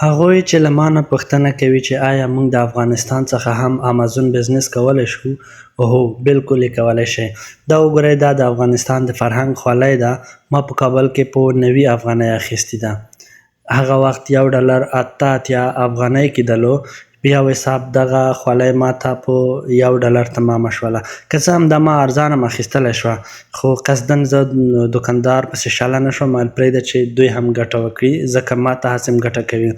هغوی چې له ما نه پوښتنه کوي چې آیا موږ د افغانستان څخه هم امازون بزنس کولی شو؟ هو، بالکل یې کولی شئ. دا وګورئ، دا د افغانستان د فرهنګ خولۍ ده. ما په کابل کې په 90 افغانۍ اخیستې ده. هغه وخت $1 اته افغانۍ کېدلو. په یو حساب دغه خولۍ ما ته په $1 تمامه شوله. که څه هم دا ما ارزانه م اخیستلی شوه، خو قصداً زه دوکاندار پسې شاله نه شوم، پرېږده چې دوی هم ګټه وکړي، ځکه ما ته هسې ګټه کوي.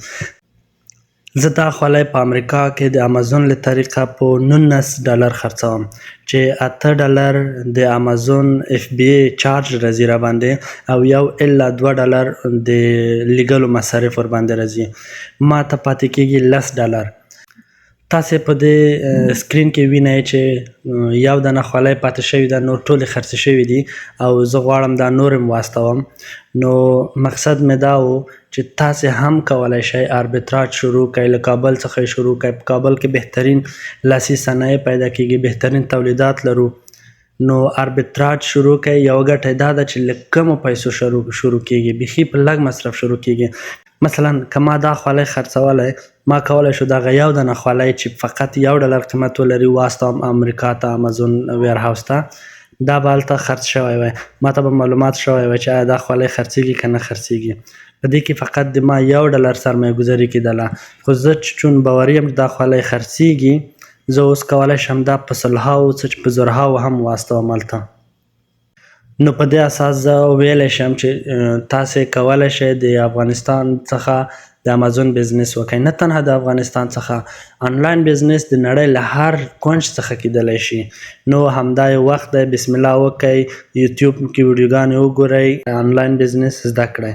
زه دا خولۍ په امریکا کې د امازون له طریقه په $19 خرڅوم، چې $8 د امازون FBA چارج راځي راباندې، او $1 د لیږلو مصارف ورباندې راځي. ما ته پاتې کېږي $10. تاسې په دې سکرین کې وینئ چې یو دانه خولۍ پاتې شوې ده، نور ټولې خرڅې شوې دي، او زه غواړم دا نور هم واستوم. نو مقصد مې دا و چې تاسې هم کولی شئ آربیتراج شروع کړئ، له کابل څخه یې شروع کړئ. په کابل کې بهترین لاسي صنایع پیدا کېږي، بهترین تولیدات لرو. نو آربیتراج شروع کړئ. یوه ګټه یې دا ده چې له کمو پیسو شروع کېږي، بیخي په لږ مصرف شروع کېږي. مثلا که ما دا خولۍ خرڅولی، ما کولی شو دغه یو دانه خولۍ چې فقط $1 قیمت ولري واستوم امریکا ته، امازون ویرهاوس ته. دا به هلته خرڅ شوی وی، ما ته به معلومات شوی وی چې آیا دا خولۍ خرڅېږي که نه خرڅېږي. په دې کې فقط د ما $1 سرمایه ګذاري کېدله، خو زه چون باوري یم دا خولۍ خرڅېږي، زه اوس کولی شم دا په سلهاوو څه چې په زرهاوو هم واستوم هلته. نو په دې اساس زه ویلی شم چې تاسې کولی شئ د افغانستان څخه د امازون بزنس وکړئ. نه تنها د افغانستان څخه، آنلاین بزنس د نړۍ له هر کونج څخه کېدلی شي. نو همدا یو وخت دی، بسم الله وکړئ، یوټیوب کې ویډیوګانې وګورئ، آنلاین بزنس زده کړئ.